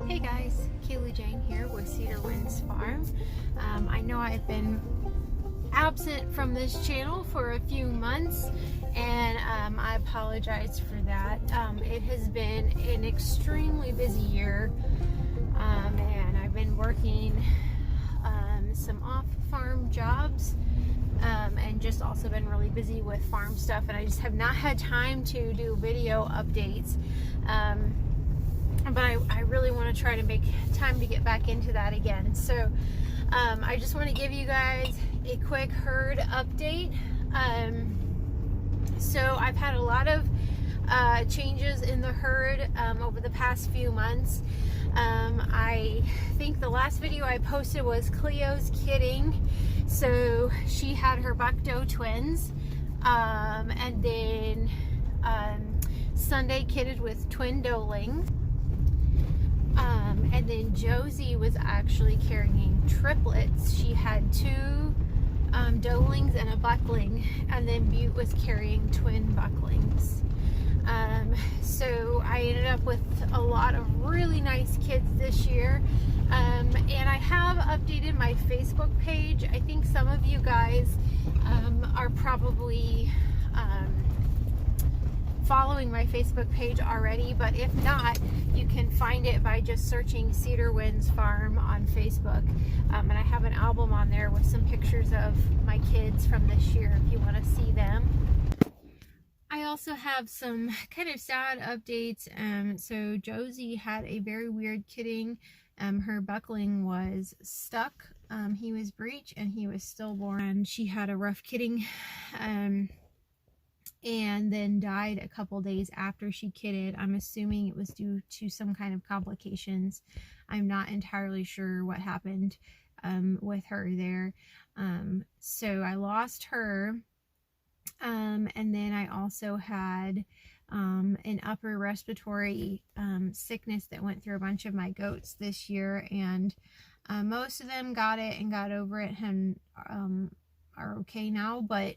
Hey guys, Kaylee Jane here with Cedar Winds Farm. I know I've been absent from this channel for a few months, and I apologize for that. It has been an extremely busy year, and I've been working some off-farm jobs, and just also been really busy with farm stuff, and I just have not had time to do video updates. But I really want to try to make time to get back into that again. So I just want to give you guys a quick herd update. So I've had a lot of changes in the herd over the past few months. I think the last video I posted was Cleo's kidding. So she had her buck doe twins, and then Sunday kidded with twin doeling. And then Josie was actually carrying triplets. She had two doelings and a buckling, and then Butte was carrying twin bucklings. So I ended up with a lot of really nice kids this year. And I have updated my Facebook page. I think some of you guys are probably following my Facebook page already, but if not, you can find it by just searching Cedar Winds Farm on Facebook. And I have an album on there with some pictures of my kids from this year if you want to see them. I also have some kind of sad updates. So Josie had a very weird kidding. Her buckling was stuck. He was breech and he was stillborn, and she had a rough kidding. And then died a couple days after she kidded. I'm assuming it was due to some kind of complications. I'm not entirely sure what happened with her there. So I lost her. And then I also had an upper respiratory sickness that went through a bunch of my goats this year. And most of them got it and got over it and are okay now. But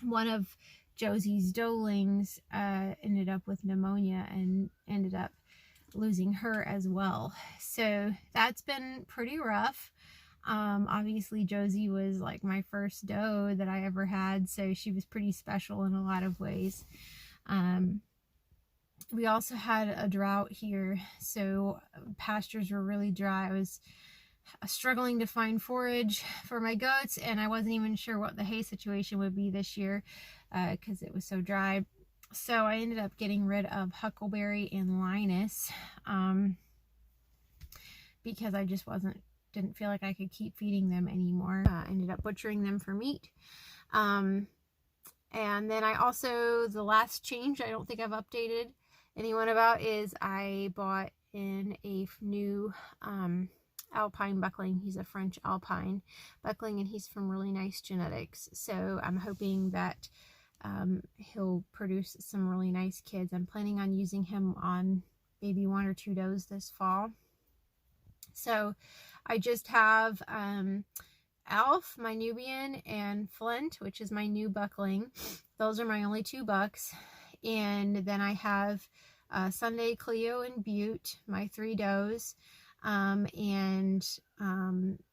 one of Josie's doelings ended up with pneumonia and ended up losing her as well. So that's been pretty rough. Obviously Josie was like my first doe that I ever had, so she was pretty special in a lot of ways. We also had a drought here, so pastures were really dry. I was struggling to find forage for my goats, and I wasn't even sure what the hay situation would be this year because it was so dry. So I ended up getting rid of Huckleberry and Linus because I just didn't feel like I could keep feeding them anymore. Ended up butchering them for meat. And then I also, the last change I don't think I've updated anyone about is I bought in a new Alpine buckling. He's a French Alpine buckling, and he's from really nice genetics. So I'm hoping that he'll produce some really nice kids. I'm planning on using him on maybe 1 or 2 does this fall. So I just have Alf, my Nubian, and Flint, which is my new buckling. Those are my only 2 bucks. And then I have Sunday, Cleo, and Butte, my 3 does.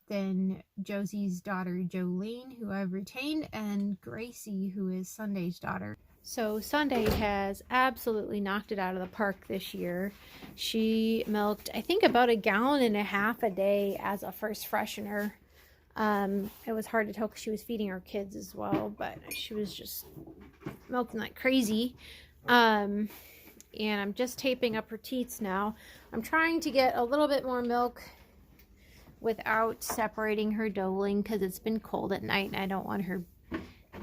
Then Josie's daughter Jolene, who I've retained, and Gracie, who is Sunday's daughter. So Sunday has absolutely knocked it out of the park this year. She milked, I think, about 1.5 gallons a day as a first freshener. It was hard to tell because she was feeding her kids as well, but she was just milking like crazy. And I'm just taping up her teats now. I'm trying to get a little bit more milk without separating her doeling because it's been cold at night and I don't want her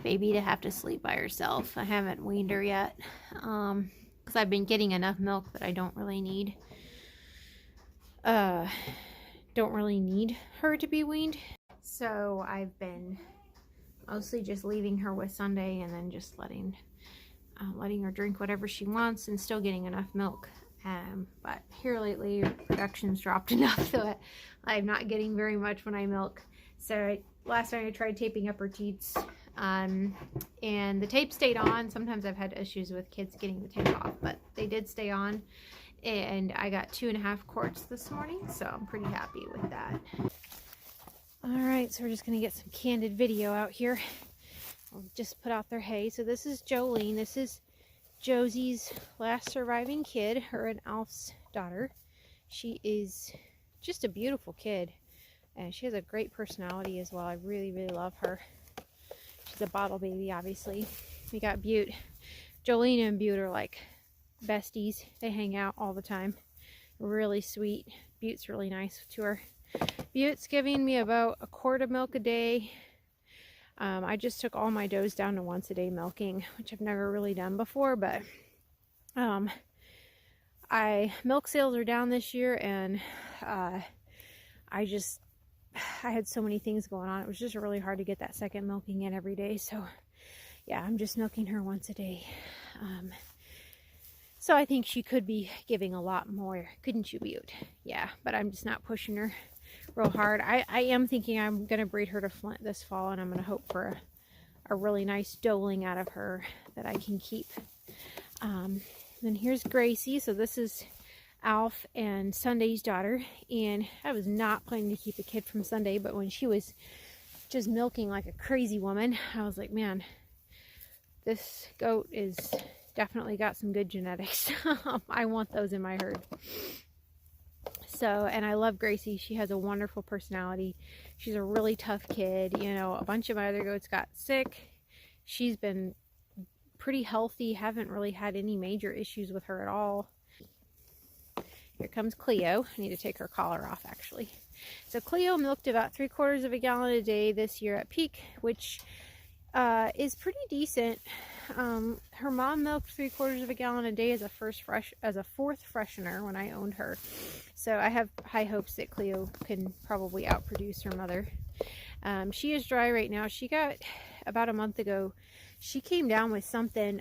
baby to have to sleep by herself. I haven't weaned her yet because I've been getting enough milk that I don't really need her to be weaned. So I've been mostly just leaving her with Sunday and then just letting her drink whatever she wants and still getting enough milk. But here lately production's dropped enough that I'm not getting very much when I milk. So last night I tried taping up her teats And the tape stayed on. Sometimes I've had issues with kids getting the tape off, but they did stay on. And I got 2.5 quarts this morning, so I'm pretty happy with that. All right, so we're just gonna get some candid video out here. I'll just put out their hay. So this is Jolene. This is Josie's last surviving kid, her and Alf's daughter. She is just a beautiful kid, and she has a great personality as well. I really, really love her. She's a bottle baby, obviously. We got Butte. Jolene and Butte are like besties. They hang out all the time. Really sweet. Butte's really nice to her. Butte's giving me about a quart of milk a day. I just took all my does down to once a day milking, which I've never really done before, but milk sales are down this year, and I had so many things going on. It was just really hard to get that second milking in every day. So yeah, I'm just milking her once a day. So I think she could be giving a lot more, couldn't you, Butte? Yeah, but I'm just not pushing her real hard. I am thinking I'm going to breed her to Flint this fall, and I'm going to hope for a really nice doling out of her that I can keep. Then here's Gracie. So this is Alf and Sunday's daughter, and I was not planning to keep a kid from Sunday, but when she was just milking like a crazy woman, I was like, man, this goat is definitely got some good genetics. I want those in my herd. So, and I love Gracie. She has a wonderful personality. She's a really tough kid. You know, a bunch of my other goats got sick. She's been pretty healthy. Haven't really had any major issues with her at all. Here comes Cleo. I need to take her collar off, actually. So Cleo milked about 3/4 of a gallon a day this year at peak, which is pretty decent. Her mom milked 3/4 of a gallon a day as a fourth freshener when I owned her. So I have high hopes that Cleo can probably outproduce her mother. She is dry right now. She got, about a month ago, she came down with something.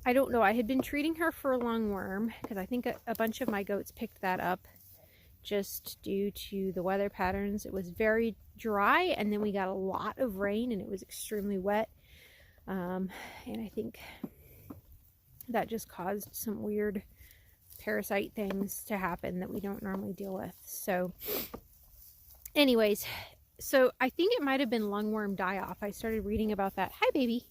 I don't know. I had been treating her for lungworm because I think a bunch of my goats picked that up just due to the weather patterns. It was very dry, and then we got a lot of rain, and it was extremely wet. And I think that just caused some weird parasite things to happen that we don't normally deal with. So anyways, so I think it might have been lungworm die-off. I started reading about that. Hi, baby.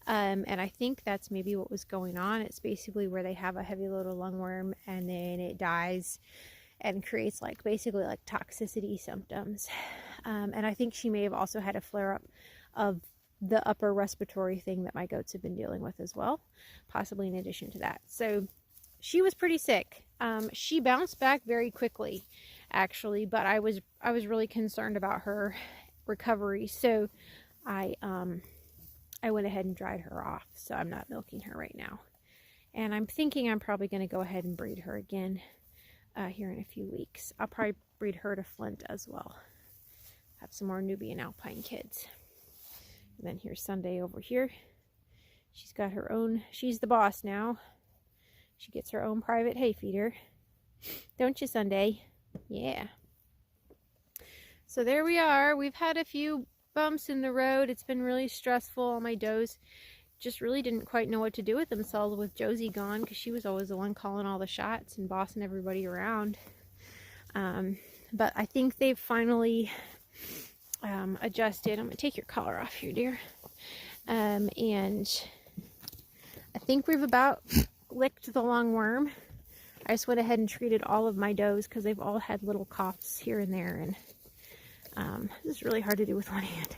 And I think that's maybe what was going on. It's basically where they have a heavy load of lungworm, and then it dies and creates basically toxicity symptoms. And I think she may have also had a flare-up of the upper respiratory thing that my goats have been dealing with as well, possibly in addition to that. So she was pretty sick. She bounced back very quickly, actually, but I was really concerned about her recovery. So I went ahead and dried her off. So I'm not milking her right now. And I'm thinking I'm probably going to go ahead and breed her again here in a few weeks. I'll probably breed her to Flint as well. Have some more Nubian Alpine kids. And then here's Sunday over here. She's got her own, she's the boss now. She gets her own private hay feeder. Don't you, Sunday? Yeah. So there we are. We've had a few bumps in the road. It's been really stressful. All my does just really didn't quite know what to do with themselves with Josie gone, because she was always the one calling all the shots and bossing everybody around. But I think they've finally adjusted. I'm going to take your collar off here, dear. And I think we've about licked the lungworm. I just went ahead and treated all of my does because they've all had little coughs here and there, and this is really hard to do with one hand.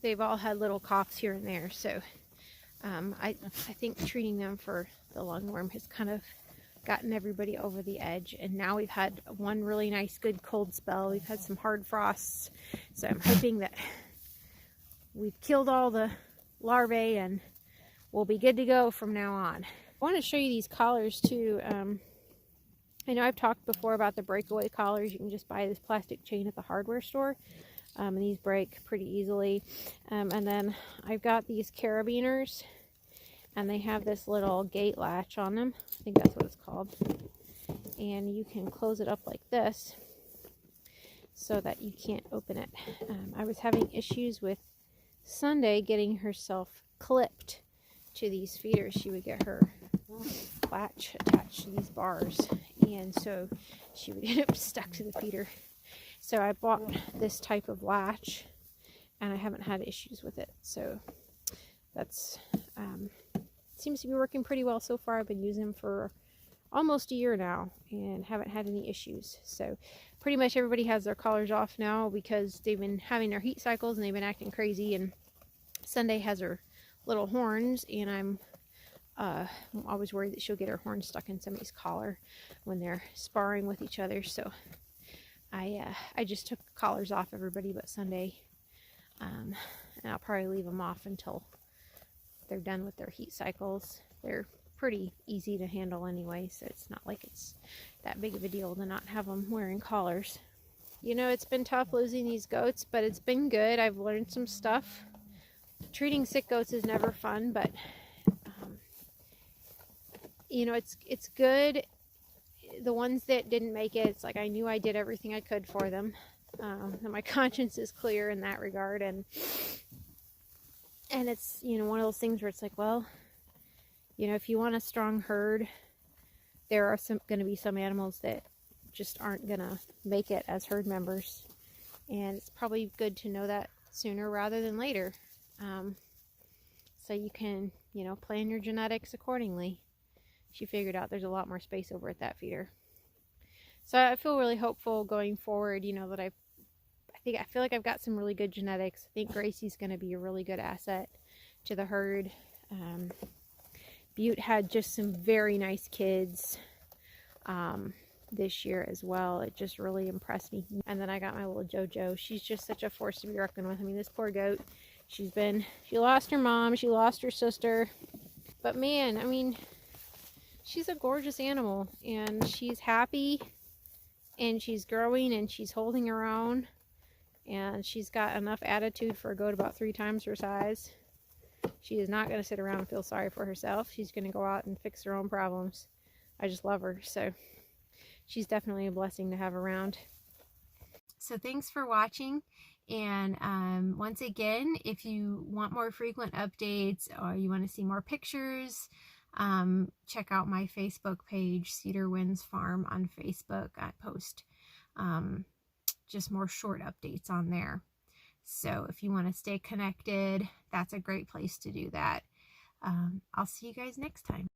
They've all had little coughs here and there, so I think treating them for the lungworm has kind of gotten everybody over the edge. And now we've had one really nice good cold spell. We've had some hard frosts, so I'm hoping that we've killed all the larvae and we'll be good to go from now on. I want to show you these collars too. I know I've talked before about the breakaway collars. You can just buy this plastic chain at the hardware store, and these break pretty easily. And then I've got these carabiners, and they have this little gate latch on them. I think that's what it's called. And you can close it up like this, so that you can't open it. I was having issues with Sunday getting herself clipped to these feeders. She would get her latch attached to these bars, and so she would get stuck to the feeder. So I bought this type of latch, and I haven't had issues with it. So that's seems to be working pretty well so far. I've been using them for almost a year now and haven't had any issues. So pretty much everybody has their collars off now because they've been having their heat cycles and they've been acting crazy. And Sunday has her little horns, and I'm always worried that she'll get her horns stuck in somebody's collar when they're sparring with each other. So I just took collars off everybody but Sunday, and I'll probably leave them off until they're done with their heat cycles. They're pretty easy to handle anyway, so it's not like it's that big of a deal to not have them wearing collars. You know, it's been tough losing these goats, but it's been good. I've learned some stuff. Treating sick goats is never fun, but you know, it's good. The ones that didn't make it, it's like I knew I did everything I could for them. And my conscience is clear in that regard, and it's, you know, one of those things where it's like, well, you know, if you want a strong herd, there are going to be some animals that just aren't going to make it as herd members. And it's probably good to know that sooner rather than later. So you can, you know, plan your genetics accordingly. She figured out there's a lot more space over at that feeder. So I feel really hopeful going forward, you know, that I feel like I've got some really good genetics. I think Gracie's going to be a really good asset to the herd. Butte had just some very nice kids this year as well. It just really impressed me. And then I got my little JoJo. She's just such a force to be reckoned with. I mean, this poor goat, she lost her mom, she lost her sister. But man, I mean, she's a gorgeous animal, and she's happy, and she's growing, and she's holding her own. And she's got enough attitude for a goat about 3 times her size. She is not going to sit around and feel sorry for herself. She's going to go out and fix her own problems. I just love her. So she's definitely a blessing to have around. So thanks for watching. And once again, if you want more frequent updates or you want to see more pictures, check out my Facebook page, Cedar Winds Farm on Facebook. I post just more short updates on there. So if you want to stay connected, that's a great place to do that. I'll see you guys next time.